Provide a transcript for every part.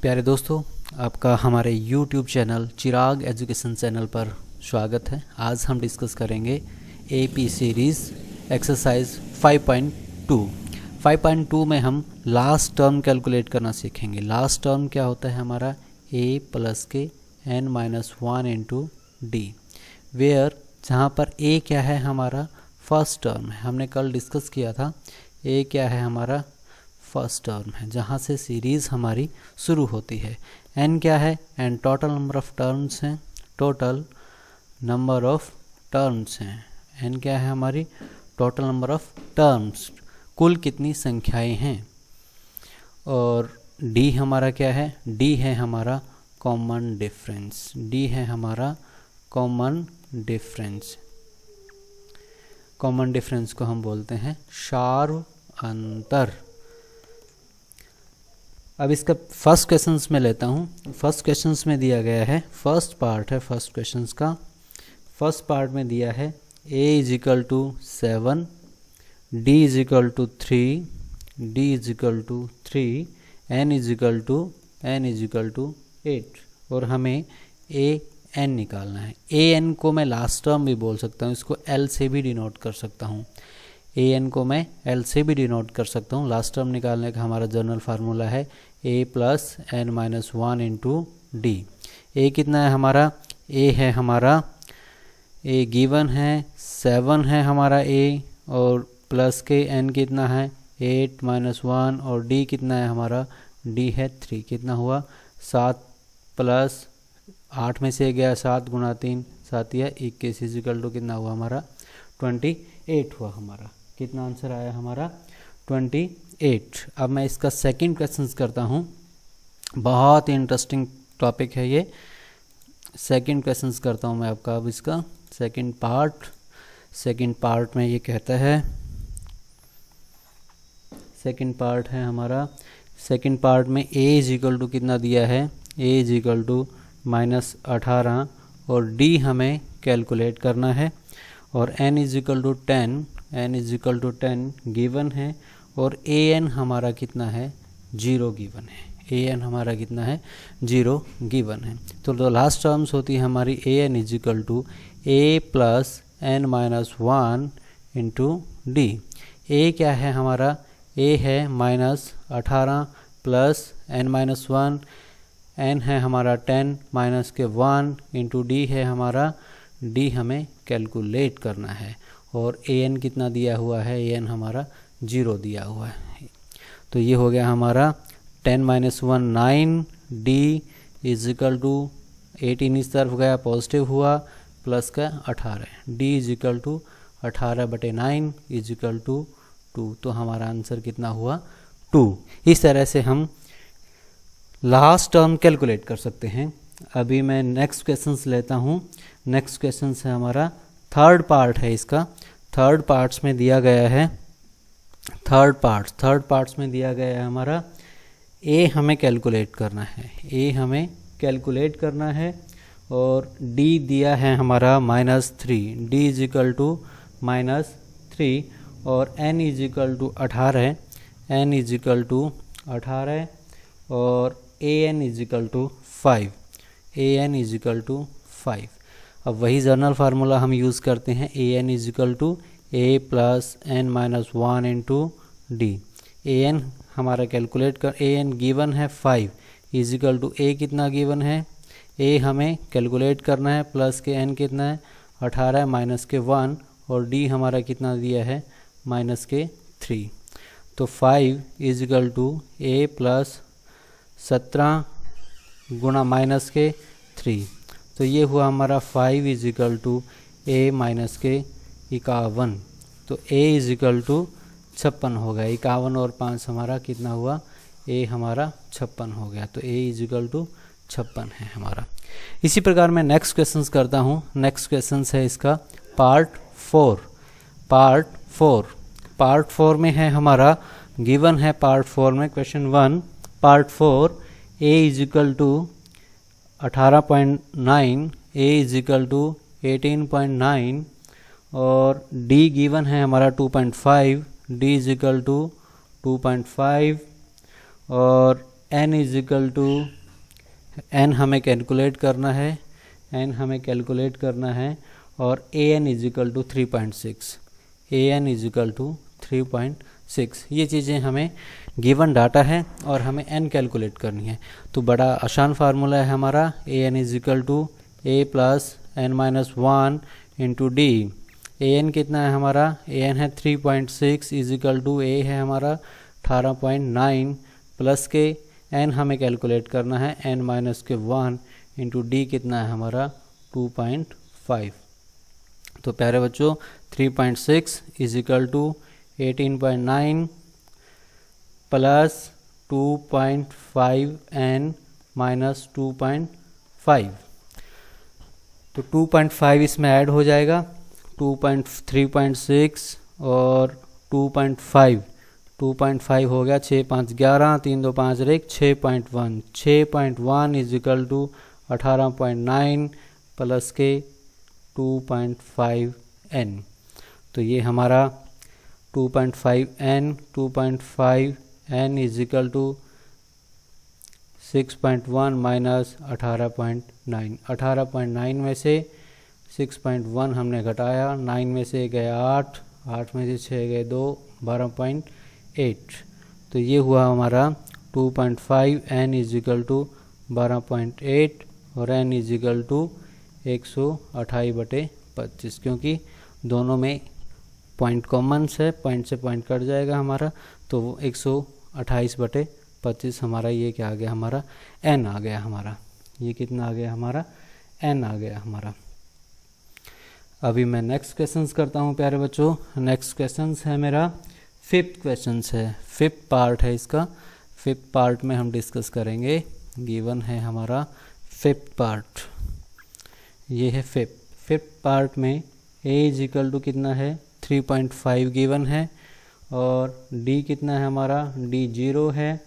प्यारे दोस्तों, आपका हमारे YouTube चैनल चिराग एजुकेशन चैनल पर स्वागत है। आज हम डिस्कस करेंगे AP सीरीज़ एक्सरसाइज 5.2। 5.2 में हम लास्ट टर्म कैलकुलेट करना सीखेंगे। लास्ट टर्म क्या होता है हमारा a प्लस के n-1 इंटू डी, वेयर जहाँ पर a क्या है हमारा फर्स्ट टर्म है। हमने कल डिस्कस किया था a क्या है हमारा फर्स्ट टर्म है, जहाँ से सीरीज़ हमारी शुरू होती है। n क्या है, n total number of terms हैं, टोटल नंबर ऑफ टर्म्स हैं। n क्या है हमारी टोटल नंबर ऑफ टर्म्स, कुल कितनी संख्याएं हैं। और d हमारा क्या है, d है हमारा कॉमन डिफरेंस, d है हमारा कॉमन डिफरेंस। कॉमन डिफरेंस को हम बोलते हैं सार्व अंतर। अब इसका फर्स्ट क्वेश्चंस में लेता हूँ। फर्स्ट क्वेश्चंस में दिया गया है, फर्स्ट पार्ट है फर्स्ट क्वेश्चंस का। फर्स्ट पार्ट में दिया है a is equal to 7, d is equal to 3, d is equal to 3, n is equal to 8 और हमें a n निकालना है। a n को मैं लास्ट टर्म भी बोल सकता हूँ, इसको l से भी डिनोट कर सकता हूँ। a n को मैं l से भी डिनोट कर सकता हूँ। लास्ट टर्म निकालने का हमारा जनरल फार्मूला है a plus n-1 into d. a कितना है हमारा, a है हमारा, a गिवन है 7 है हमारा a, और प्लस के n कितना है 8-1, और d कितना है हमारा, d है 3। कितना हुआ 7 प्लस 8 में से गया 7 गुणा 3 7 या 21 इजिकल टू कितना हुआ हमारा 28 हुआ हमारा। कितना आंसर आया हमारा 28। अब मैं इसका सेकंड क्वेश्चन करता हूँ। बहुत इंटरेस्टिंग टॉपिक है ये। सेकंड क्वेश्चन करता हूँ मैं आपका। अब इसका सेकंड पार्ट में ये कहता है, सेकंड पार्ट है हमारा, सेकंड पार्ट में a इज इक्वल टू कितना दिया है, a इज इक्वल टू -18 और d हमें कैलकुलेट करना है, और n is equal to 10, n is equal to 10 given है, और an हमारा कितना है 0 गिवन है। an हमारा कितना है 0 गिवन है। तो लास्ट टर्म्स होती है हमारी an is equal to a plus n-1 into d. a क्या है हमारा, a है -18 प्लस n-1, n है हमारा 10 माइनस के 1 इंटू डी है हमारा, d हमें कैलकुलेट करना है, और an कितना दिया हुआ है, an हमारा 0 दिया हुआ है। तो ये हो गया हमारा 10-1 9, d इज इक्वल टू 18 इस तरफ गया पॉजिटिव हुआ, प्लस का 18, d is equal to 18/9 is equal to 2। तो हमारा आंसर कितना हुआ 2। इस तरह से हम लास्ट टर्म कैलकुलेट कर सकते हैं। अभी मैं नेक्स्ट क्वेश्चंस लेता हूँ। नेक्स्ट क्वेश्चन है हमारा थर्ड पार्ट है इसका। थर्ड पार्ट्स में दिया गया है, थर्ड पार्ट्स में दिया गया है हमारा a हमें कैलकुलेट करना है, a हमें कैलकुलेट करना है, और d दिया है हमारा -3, d इज इक्वल टू -3, और n is equal to 18, n is equal to 18, और an is equal to 5, an is equal to 5। अब वही जनरल फार्मूला हम यूज़ करते हैं, an is equal to a plus n-1 into d. an हमारा calculate कर, an given है 5 is equal to a कितना गिवन है, a हमें कैलकुलेट करना है, प्लस के n कितना है 18 माइनस के 1, और d हमारा कितना दिया है -3। तो 5 इज इक्वल टू a प्लस 17 गुणा माइनस के 3। तो ये हुआ हमारा 5 is equal to a minus के 51। तो a इज इक्वल टू 56 हो गया। 51 और 5 हमारा कितना हुआ, a हमारा 56 हो गया। तो a इज इक्वल टू 56 है हमारा। इसी प्रकार मैं नेक्स्ट क्वेश्चन करता हूँ। नेक्स्ट क्वेश्चन है इसका पार्ट 4 में है हमारा, गिवन है पार्ट 4 में question 1 part 4, a is equal to 18.9, a is equal to 18.9, और d गिवन है हमारा 2.5, d इज इक्वल टू 2.5, और n is equal to n हमें कैलकुलेट करना है और an इज इक्वल टू 3.6 ये चीज़ें हमें गिवन डाटा है और हमें n कैलकुलेट करनी है। तो बड़ा आसान फार्मूला है हमारा an is equal to a plus n minus 1 into d. an कितना है हमारा, an है 3.6 इज इक्वल टू a है हमारा 18.9 प्लस के n हमें कैलकुलेट करना है n माइनस के 1 इंटू डी कितना है हमारा 2.5। तो प्यारे बच्चों 3.6 is equal to 18.9 plus 2.5 n minus 2.5। तो 2.5 इसमें ऐड हो जाएगा, 3.6 और 2.5 हो गया 6 5 11 3 2 5 1 6.1 इज इक्वल टू 18.9 प्लस के 2.5 n। तो ये हमारा 2.5 n is equal to 6.1 minus 18.9 में से 6.1 हमने घटाया, 9 में से गया 8 में से 6 गए 2 12.8। तो ये हुआ हमारा 2.5 n इज इक्वल टू 12.8 और n इज इक्वल टू 128/25, क्योंकि दोनों में पॉइंट कॉमन्स है, पॉइंट से पॉइंट कट जाएगा हमारा, तो 128/25 हमारा ये क्या आ गया हमारा n आ गया हमारा। ये कितना आ गया हमारा n आ गया हमारा। अभी मैं नेक्स्ट क्वेश्चंस करता हूँ प्यारे बच्चों। नेक्स्ट क्वेश्चंस है मेरा 5th क्वेश्चंस है, 5th पार्ट है इसका। 5th पार्ट में हम डिस्कस करेंगे। गिवन है हमारा 5th पार्ट, ये है 5th पार्ट में a इज इक्वल टू कितना है 3.5 गिवन है और d कितना है हमारा, d 0 है,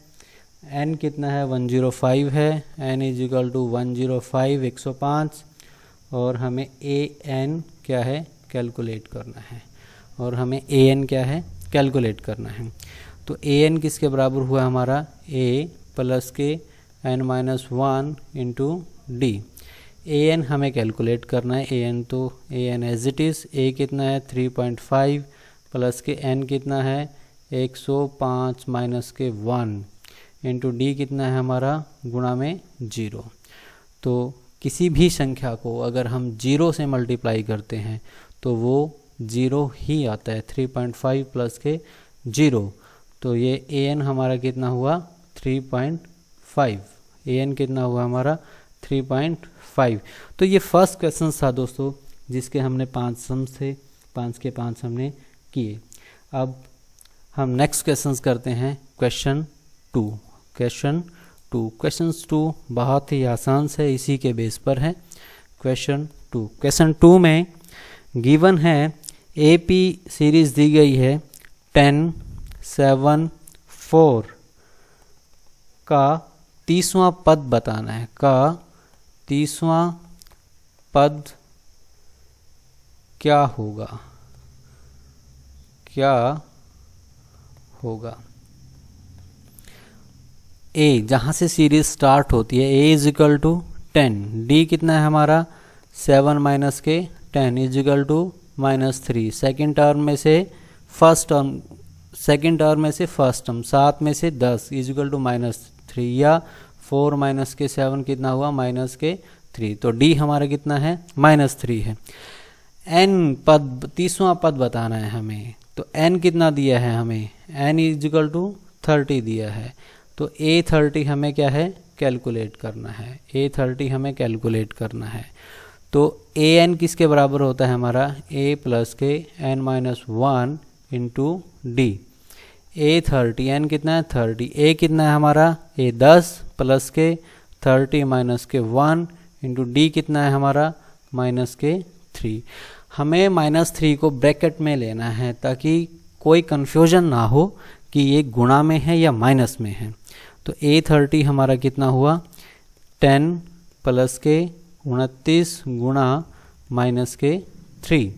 n कितना है 105 है, n इज इक्वल टू 105 105 और हमें an क्या है कैलकुलेट करना है और हमें an क्या है कैलकुलेट करना है। तो an किसके बराबर हुआ हमारा, a प्लस के n minus 1 into d. an हमें कैलकुलेट करना है, an तो an as it is, a कितना है 3.5 प्लस के n कितना है 105 माइनस के 1 इंटू डी कितना है हमारा गुणा में 0। तो किसी भी संख्या को अगर हम 0 से मल्टीप्लाई करते हैं तो वो 0 ही आता है, 3.5 प्लस के 0। तो ये an हमारा कितना हुआ 3.5, an कितना हुआ हमारा 3.5। तो ये फर्स्ट क्वेश्चन था दोस्तों, जिसके हमने 5 सम्स थे, 5 के 5 हमने किए। अब हम नेक्स्ट क्वेश्चंस करते हैं क्वेश्चन 2। क्वेश्चन 2 बहुत ही आसान से इसी के बेस पर है। क्वेश्चन 2 में गिवन है AP सीरीज दी गई है 10 7 4 का 30वां पद बताना है, का 30वां पद क्या होगा, a जहाँ से सीरीज स्टार्ट होती है a is equal to 10, d कितना है हमारा 7 माइनस के 10 is equal to -3, second term में से फर्स्ट टर्म 7 में से 10 इज इक्वल टू -3 या 4 माइनस के 7 कितना हुआ -3। तो d हमारा कितना है -3 है। n पद 30वां पद बताना है हमें, तो n कितना दिया है हमें, n इज इक्वल टू 30 दिया है। तो a30 हमें क्या है कैलकुलेट करना है, a30 हमें कैलकुलेट करना है। तो an किसके बराबर होता है हमारा, a प्लस के n minus 1 into D. a30 n कितना है 30, a कितना है हमारा a 10 प्लस के 30 माइनस के 1 इंटू डी कितना है हमारा -3। हमें -3 को ब्रैकेट में लेना है ताकि कोई कन्फ्यूजन ना हो कि ये गुणा में है या माइनस में है। तो a30 हमारा कितना हुआ 10 प्लस के 29 गुणा -3,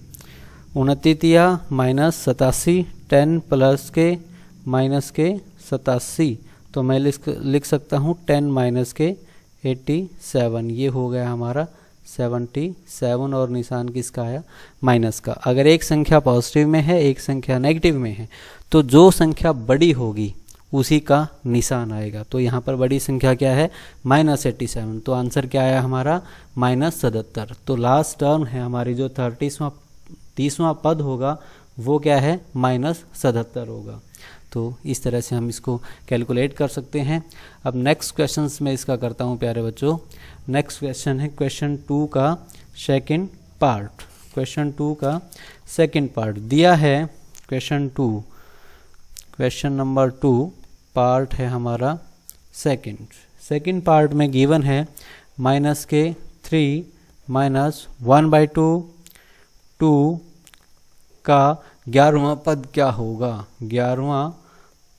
29 -87, 10 प्लस के -87, तो मैं लिख सकता हूँ 10 माइनस के 87, ये हो गया हमारा 77 और निशान किसका आया, माइनस का। अगर एक संख्या पॉजिटिव में है एक संख्या नेगेटिव में है तो जो संख्या बड़ी होगी उसी का निशान आएगा। तो यहाँ पर बड़ी संख्या क्या है, -87, तो आंसर क्या आया हमारा -77। तो लास्ट टर्म है हमारी जो 30वां पद होगा वो क्या है, -77 होगा। तो इस तरह से हम इसको कैलकुलेट कर सकते हैं। अब नेक्स्ट क्वेश्चन में इसका करता हूँ प्यारे बच्चों। नेक्स्ट क्वेश्चन है क्वेश्चन 2 का सेकंड पार्ट। क्वेश्चन 2 का सेकंड पार्ट दिया है। क्वेश्चन नंबर 2 पार्ट है हमारा सेकंड पार्ट में गिवन है -3 माइनस 1/2 2 का 11वां पद क्या होगा। 11वां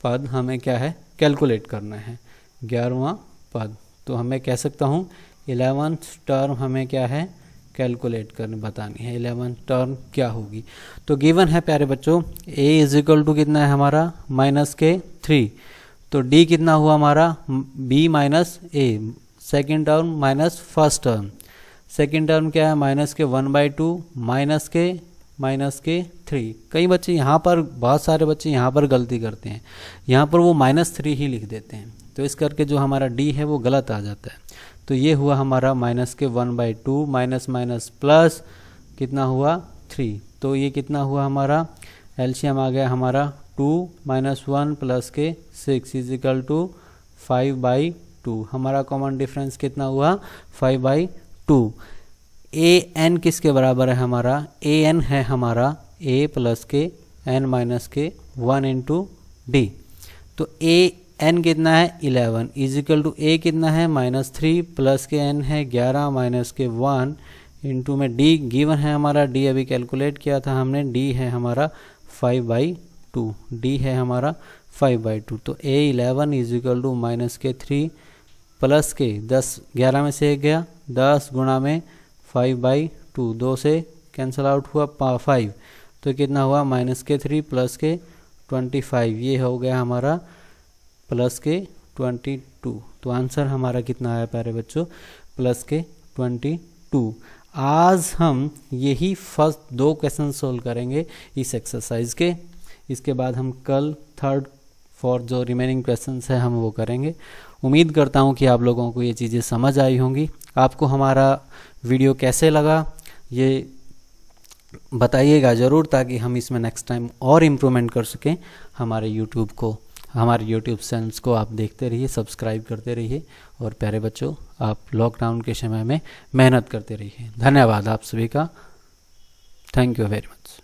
पद हमें क्या है, कैलकुलेट करना है 11वां पद। तो हमें कह सकता हूँ 11th टर्म हमें क्या है, कैलकुलेट करने बतानी है 11th टर्म क्या होगी। तो गिवन है प्यारे बच्चों a इज टू कितना है हमारा -3, तो d कितना हुआ हमारा b minus a, second term minus first term. Second term क्या है -1/2 -3। कई बच्चे यहाँ पर, बहुत सारे बच्चे यहाँ पर गलती करते हैं, यहाँ पर वो -3 ही लिख देते हैं, तो इस करके जो हमारा d है वो गलत आ जाता है। तो ये हुआ हमारा -1/2 माइनस माइनस प्लस कितना हुआ 3, तो ये कितना हुआ हमारा एलसीएम आ गया हमारा 2 - 1 प्लस के 6 इजिकल टू 5/2। हमारा कॉमन डिफरेंस कितना हुआ 5/2। an किसके बराबर है हमारा, an है हमारा a प्लस के n माइनस के 1 इंटू डी। तो an कितना है 11 इजिकल टू a कितना है -3 प्लस के n है 11 माइनस के 1 इंटू में d गिवन है हमारा, d अभी कैलकुलेट किया था हमने, d है हमारा 5/2, d है हमारा 5/2। तो a 11 इजिकल टू -3 प्लस के 10, 11 में से 1 गया 10 गुणा में 5/2, 2 से कैंसल आउट हुआ 5, तो कितना हुआ -3 प्लस के 25, ये हो गया हमारा प्लस के 22। तो आंसर हमारा कितना आया प्यारे बच्चों, प्लस के 22। आज हम यही फर्स्ट 2 क्वेश्चन सोल्व करेंगे इस एक्सरसाइज के। इसके बाद हम कल 3rd 4th जो रिमेनिंग क्वेश्चंस है हम वो करेंगे। उम्मीद करता हूँ कि आप लोगों को ये चीज़ें समझ आई होंगी। आपको हमारा वीडियो कैसे लगा ये बताइएगा ज़रूर, ताकि हम इसमें नेक्स्ट टाइम और इम्प्रूवमेंट कर सकें। हमारे यूट्यूब चैनल्स को आप देखते रहिए, सब्सक्राइब करते रहिए, और प्यारे बच्चों आप लॉकडाउन के समय में मेहनत करते रहिए। धन्यवाद आप सभी का, थैंक यू वेरी मच।